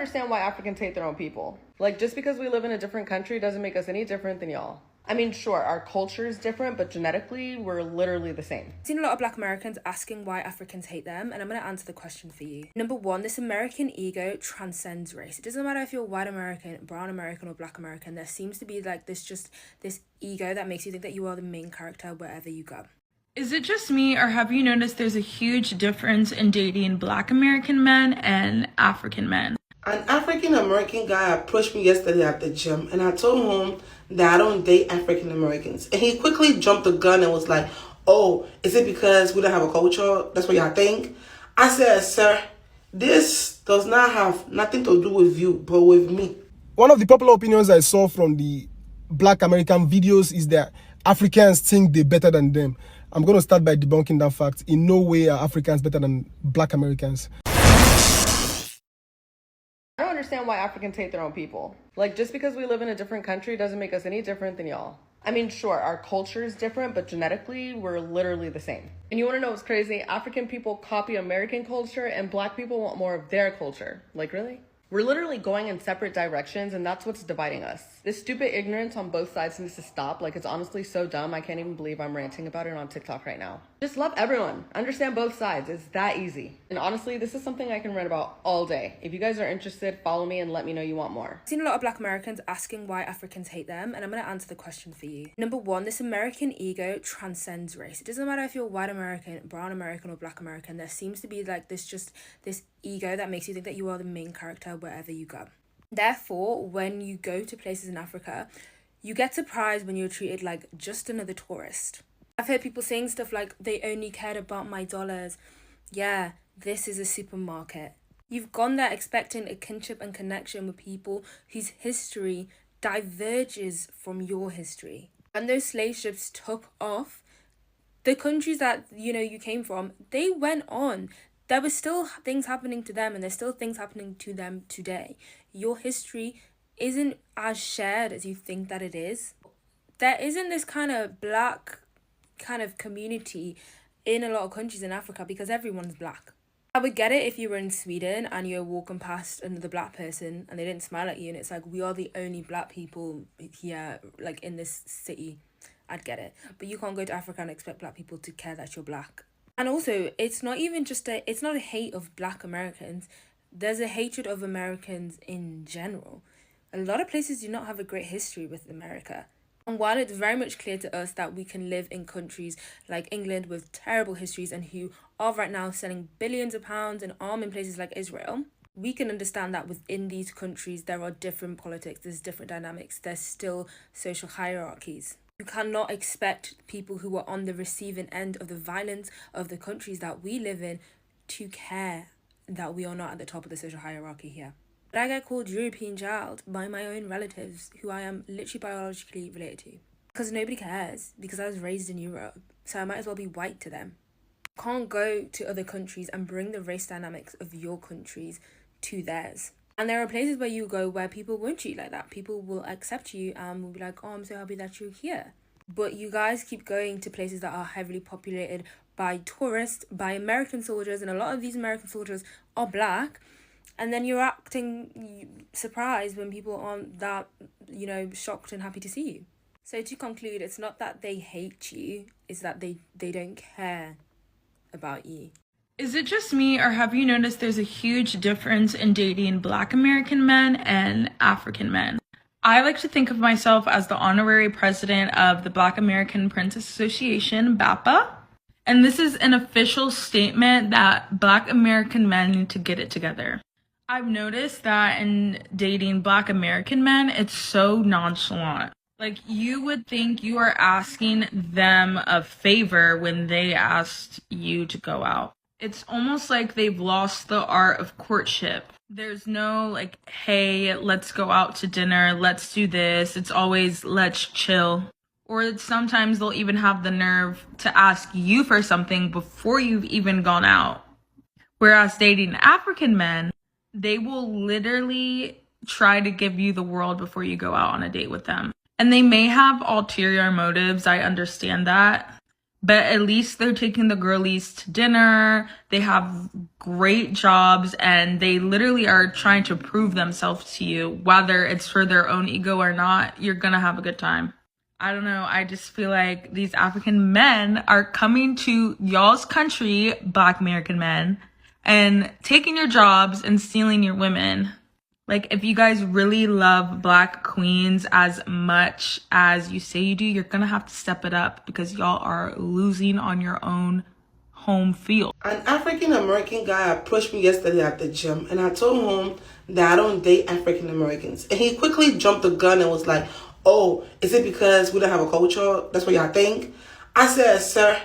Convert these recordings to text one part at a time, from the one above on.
understand why Africans hate their own people. Like, just because we live in a different country doesn't make us any different than y'all. I mean, sure, our culture is different, but genetically, we're literally the same. I've seen a lot of Black Americans asking why Africans hate them, and I'm going to answer the question for you. Number one, this American ego transcends race. It doesn't matter if you're white American, brown American, or Black American. There seems to be like this ego that makes you think that you are the main character wherever you go. Is it just me, or have you noticed there's a huge difference in dating Black American men and African men? An African American guy approached me yesterday at the gym, and I told him that I don't date African Americans. And he quickly jumped the gun and was like, "Oh, is it because we don't have a culture? That's what y'all think?" I said, "Sir, this does not have nothing to do with you, but with me." One of the popular opinions I saw from the Black American videos is that Africans think they're better than them. I'm going to start by debunking that fact. In no way are Africans better than Black Americans. I don't understand why Africans hate their own people. Like, just because we live in a different country doesn't make us any different than y'all. I mean, sure, our culture is different, but genetically, we're literally the same. And you want to know what's crazy? African people copy American culture, and Black people want more of their culture. Like, really? We're literally going in separate directions, and that's what's dividing us. This stupid ignorance on both sides needs to stop. Like, it's honestly so dumb. I can't even believe I'm ranting about it on TikTok right now. Just love everyone. Understand both sides. It's that easy. And honestly, this is something I can rant about all day. If you guys are interested, follow me and let me know you want more. I've seen a lot of Black Americans asking why Africans hate them, and I'm going to answer the question for you. Number one, this American ego transcends race. It doesn't matter if you're white American, brown American, or Black American. There seems to be like this ego that makes you think that you are the main character wherever you go. Therefore, when you go to places in Africa, you get surprised when you're treated like just another tourist. I've heard people saying stuff like, they only cared about my dollars. Yeah, this is a supermarket. You've gone there expecting a kinship and connection with people whose history diverges from your history. When those slave ships took off, the countries that, you came from, they went on. There were still things happening to them, and there's still things happening to them today. Your history isn't as shared as you think that it is. There isn't this kind of Black kind of community in a lot of countries in Africa because everyone's Black. I would get it if you were in Sweden and you're walking past another Black person and they didn't smile at you, and it's like, we are the only Black people here, like in this city. I'd get it. But you can't go to Africa and expect Black people to care that you're Black. And also, it's not even it's not a hate of Black Americans. There's a hatred of Americans in general. A lot of places do not have a great history with America. And while it's very much clear to us that we can live in countries like England with terrible histories and who are right now selling billions of pounds and arming places like Israel, we can understand that within these countries there are different politics, there's different dynamics, there's still social hierarchies. You cannot expect people who are on the receiving end of the violence of the countries that we live in to care that we are not at the top of the social hierarchy here. But I get called European child by my own relatives who I am literally biologically related to. Because nobody cares, because I was raised in Europe, so I might as well be white to them. You can't go to other countries and bring the race dynamics of your countries to theirs. And there are places where you go where people won't treat you like that. People will accept you and will be like, oh, I'm so happy that you're here. But you guys keep going to places that are heavily populated by tourists, by American soldiers, and a lot of these American soldiers are Black. And then you're acting surprised when people aren't that, shocked and happy to see you. So to conclude, it's not that they hate you, it's that they don't care about you. Is it just me, or have you noticed there's a huge difference in dating Black American men and African men? I like to think of myself as the honorary president of the Black American Princess Association, BAPA. And this is an official statement that Black American men need to get it together. I've noticed that in dating Black American men, it's so nonchalant. Like, you would think you are asking them a favor when they asked you to go out. It's almost like they've lost the art of courtship. There's no like, hey, let's go out to dinner, let's do this. It's always, let's chill. Or sometimes they'll even have the nerve to ask you for something before you've even gone out. Whereas dating African men, they will literally try to give you the world before you go out on a date with them. And they may have ulterior motives, I understand that. but at least they're taking the girlies to dinner. They have great jobs and they literally are trying to prove themselves to you. Whether it's for their own ego or not, you're gonna have a good time. I don't know. I just feel like these African men are coming to y'all's country, Black American men, and taking your jobs and stealing your women. Like, if you guys really love Black queens as much as you say you do, you're gonna have to step it up because y'all are losing on your own home field. An African American guy approached me yesterday at the gym, and I told him that I don't date African Americans. And he quickly jumped the gun and was like, "Oh, is it because we don't have a culture? That's what y'all think?" I said, "Sir,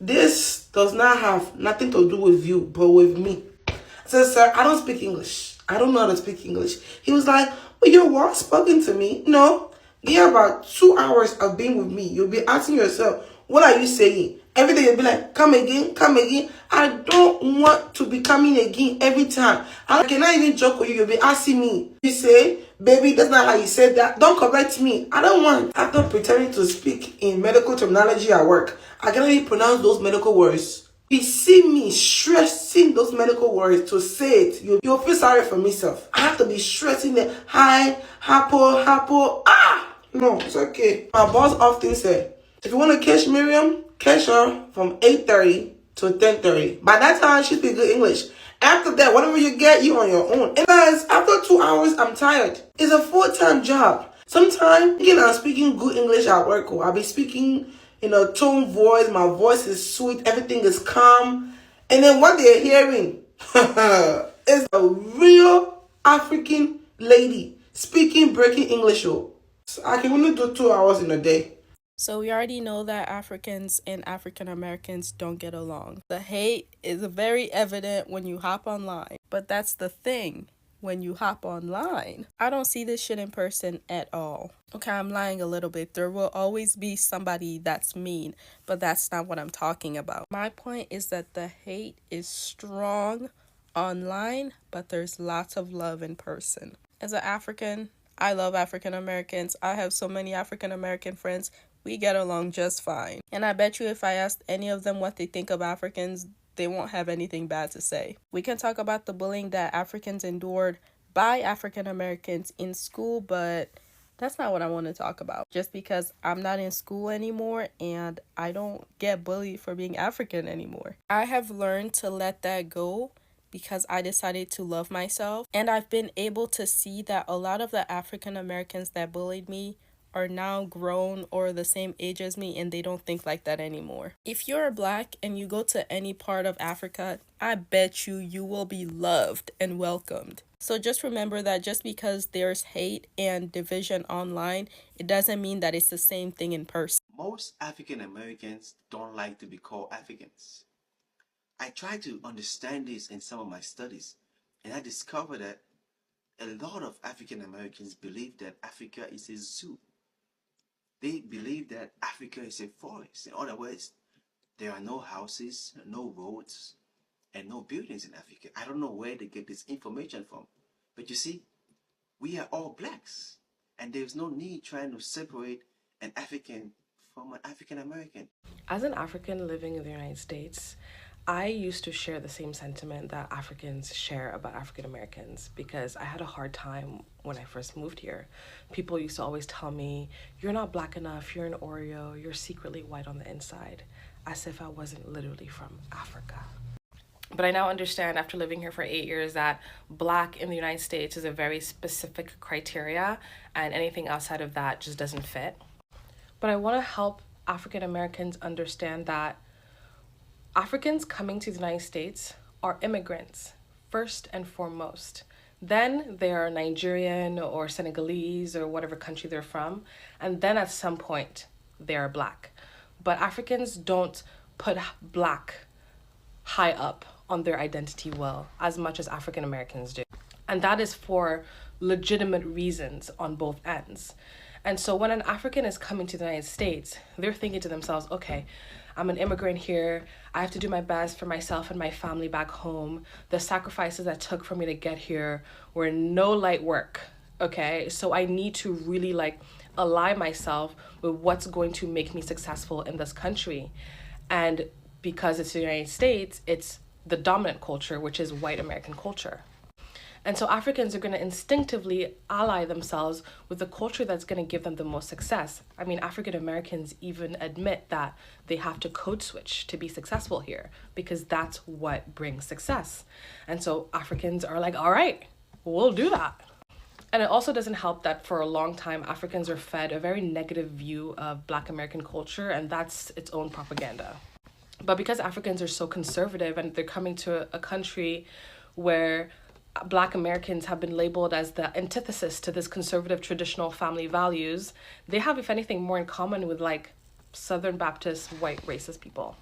this does not have nothing to do with you, but with me." I said, "Sir, I don't speak English. I don't know how to speak English." He was like, "Well, you're well spoken to me." No, give about 2 hours of being with me. You'll be asking yourself, what are you saying? Every day you'll be like, come again, come again. I don't want to be coming again every time. I cannot even joke with you. You'll be asking me. You say, baby, that's not how you said that. Don't correct me. I don't want. After pretending to speak in medical terminology at work, I cannot even pronounce those medical words. You see me stressing those medical words to say it. You'll feel sorry for myself. I have to be stressing the hi, hapo. No, it's okay. My boss often said, if you want to catch Miriam, catch her from 8:30 to 10:30. By that time, she speaks good English. After that, whatever you get, you on your own. And guys, after 2 hours, I'm tired. It's a full-time job. Sometimes, I'm speaking good English at work. I'll be speaking in a tone voice. My voice is sweet. Everything is calm. And then what they're hearing is a real African lady speaking breaking English. So I can only do 2 hours in a day. So we already know that Africans and African Americans don't get along. The hate is very evident when you hop online. But that's the thing. When you hop online, I don't see this shit in person at all. Okay, I'm lying a little bit. There will always be somebody that's mean, but that's not what I'm talking about. My point is that the hate is strong online, but there's lots of love in person. As an African, I love African Americans. I have so many African American friends. We get along just fine. And I bet you if I asked any of them what they think of Africans, they won't have anything bad to say. We can talk about the bullying that Africans endured by African Americans in school, but that's not what I want to talk about. Just because I'm not in school anymore and I don't get bullied for being African anymore. I have learned to let that go because I decided to love myself. And I've been able to see that a lot of the African Americans that bullied me are now grown or the same age as me, and they don't think like that anymore. If you're Black and you go to any part of Africa, I bet you will be loved and welcomed. So just remember that just because there's hate and division online, it doesn't mean that it's the same thing in person. Most African Americans don't like to be called Africans. I tried to understand this in some of my studies, and I discovered that a lot of African Americans believe that Africa is a zoo. They believe that Africa is a forest. In other words, there are no houses, no roads, and no buildings in Africa. I don't know where they get this information from. But you see, we are all Blacks, and there's no need trying to separate an African from an African American. As an African living in the United States, I used to share the same sentiment that Africans share about African Americans because I had a hard time when I first moved here. People used to always tell me, you're not Black enough, you're an Oreo, you're secretly white on the inside, as if I wasn't literally from Africa. But I now understand after living here for 8 years that Black in the United States is a very specific criteria and anything outside of that just doesn't fit. But I want to help African Americans understand that Africans coming to the United States are immigrants, first and foremost. Then they are Nigerian or Senegalese or whatever country they're from. And then at some point, they are Black. But Africans don't put Black high up on their identity well, as much as African Americans do. And that is for legitimate reasons on both ends. And so when an African is coming to the United States, they're thinking to themselves, okay, I'm an immigrant here. I have to do my best for myself and my family back home. The sacrifices that took for me to get here were no light work, okay? So I need to really align myself with what's going to make me successful in this country. And because it's the United States, it's the dominant culture, which is white American culture. And so Africans are going to instinctively ally themselves with the culture that's going to give them the most success. I mean, African Americans even admit that they have to code switch to be successful here because that's what brings success. And so Africans are like, all right, we'll do that. And it also doesn't help that for a long time, Africans are fed a very negative view of Black American culture, and that's its own propaganda. But because Africans are so conservative and they're coming to a country where Black Americans have been labeled as the antithesis to this conservative traditional family values, they have, if anything, more in common with like Southern Baptist white racist people.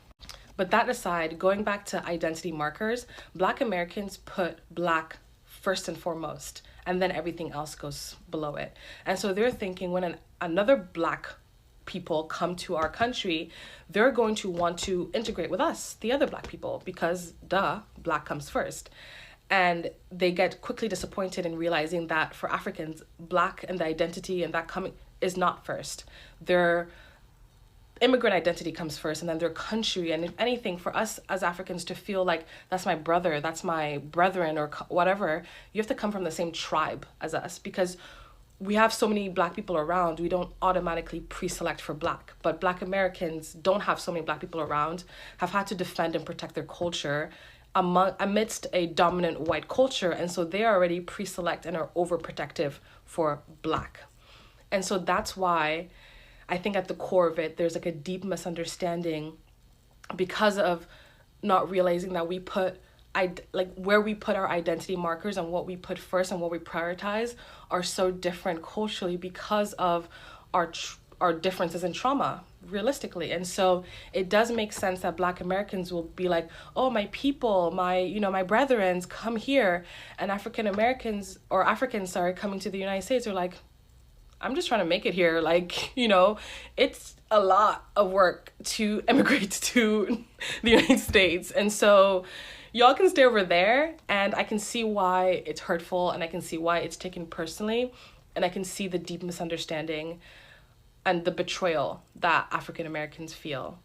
But that aside, going back to identity markers, Black Americans put Black first and foremost, and then everything else goes below it. And so they're thinking when another Black people come to our country, they're going to want to integrate with us, the other Black people, because duh, Black comes first. And they get quickly disappointed in realizing that for Africans, Black and the identity and that coming is not first. Their immigrant identity comes first, and then their country. And if anything, for us as Africans to feel like that's my brother, that's my brethren, or whatever, you have to come from the same tribe as us, because we have so many Black people around, we don't automatically pre-select for Black. But Black Americans don't have so many Black people around, have had to defend and protect their culture amidst a dominant white culture, and so they are already pre-select and are overprotective for Black. And so that's why I think at the core of it, there's like a deep misunderstanding because of not realizing that we put where we put our identity markers and what we put first and what we prioritize are so different culturally because of our differences in trauma, realistically. And so it does make sense that Black Americans will be like, oh, my people, my brethren, come here. And African Americans, or Africans, coming to the United States are like, I'm just trying to make it here. Like, it's a lot of work to immigrate to the United States. And so y'all can stay over there, and I can see why it's hurtful, and I can see why it's taken personally, and I can see the deep misunderstanding and the betrayal that African Americans feel.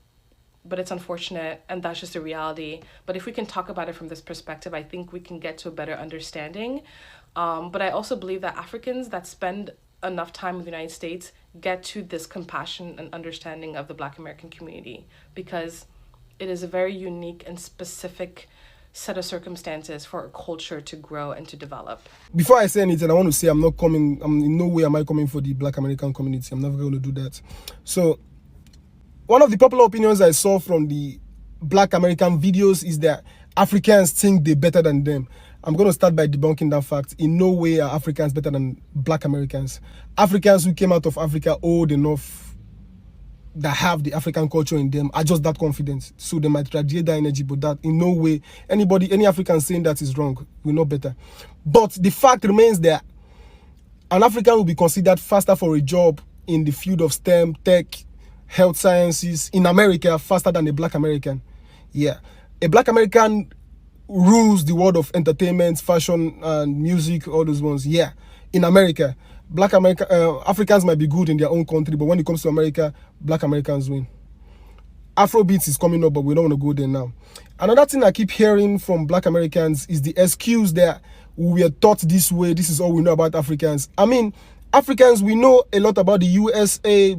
But it's unfortunate, and that's just a reality. But if we can talk about it from this perspective, I think we can get to a better understanding. But I also believe that Africans that spend enough time in the United States get to this compassion and understanding of the Black American community, because it is a very unique and specific set of circumstances for a culture to grow and to develop. Before I say anything, I want to say I'm in no way am I coming for the Black American community. I'm never going to do that. So one of the popular opinions I saw from the Black American videos is that Africans think they're better than them. I'm going to start by debunking that fact. In no way are Africans better than Black Americans. Africans who came out of Africa old enough that have the African culture in them are just that confident. So they might radiate that energy, but that in no way, any African saying that is wrong. We know better. But the fact remains that an African will be considered faster for a job in the field of STEM, tech, health sciences in America faster than a Black American. Yeah. A Black American rules the world of entertainment, fashion, and music, all those ones. Yeah. In America, Africans might be good in their own country, but when it comes to America, Black Americans win. Afrobeats is coming up, but we don't want to go there now. Another thing I keep hearing from Black Americans is the excuse that we are taught this way. This is all we know about Africans. I mean, Africans, we know a lot about the USA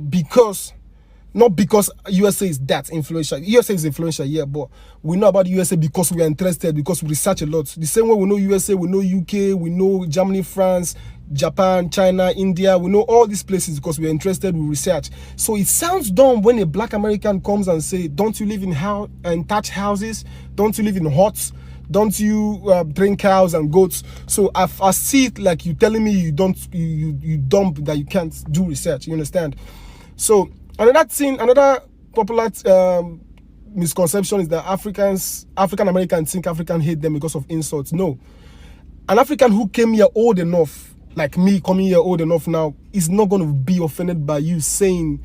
not because USA is that influential. USA is influential, yeah, but we know about the USA because we are interested, because we research a lot. The same way we know USA, we know UK, we know Germany, France, Japan, China, India. We know all these places because we are interested, we research. So it sounds dumb when a Black American comes and say, don't you live in thatched houses? Don't you live in huts? Don't you train cows and goats? So I see it like you telling me you dump that you can't do research. You understand? So another popular misconception is that African Americans think African hate them because of insults. No. An African who came here old enough, like me coming here old enough now, is not going to be offended by you saying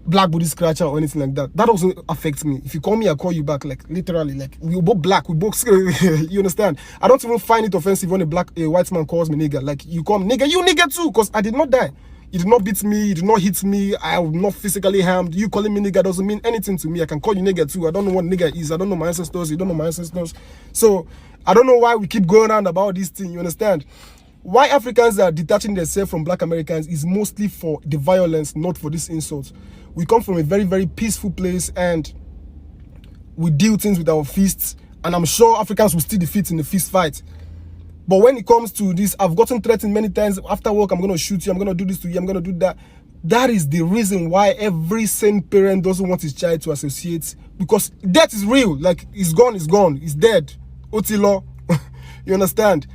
black booty scratcher or anything like that. That doesn't affect me. If you call me, I call you back, like literally, like we're both black, we both you understand? I don't even find it offensive when a white man calls me nigger. Like you call me nigger, you nigger too, because I did not die. He did not beat me. He did not hit me. I am not physically harmed. You calling me nigga doesn't mean anything to me. I can call you nigga too. I don't know what nigga is. I don't know my ancestors. You don't know my ancestors. So I don't know why we keep going on about this thing. You understand? Why Africans are detaching themselves from black Americans is mostly for the violence, not for this insult. We come from a very, very peaceful place and we deal things with our fists. And I'm sure Africans will still defeat in the fist fight. But when it comes to this, I've gotten threatened many times. After work, I'm going to shoot you. I'm going to do this to you. I'm going to do that. That is the reason why every sane parent doesn't want his child to associate. Because death is real. Like, it's gone, it's gone. It's dead. Otilo. You understand?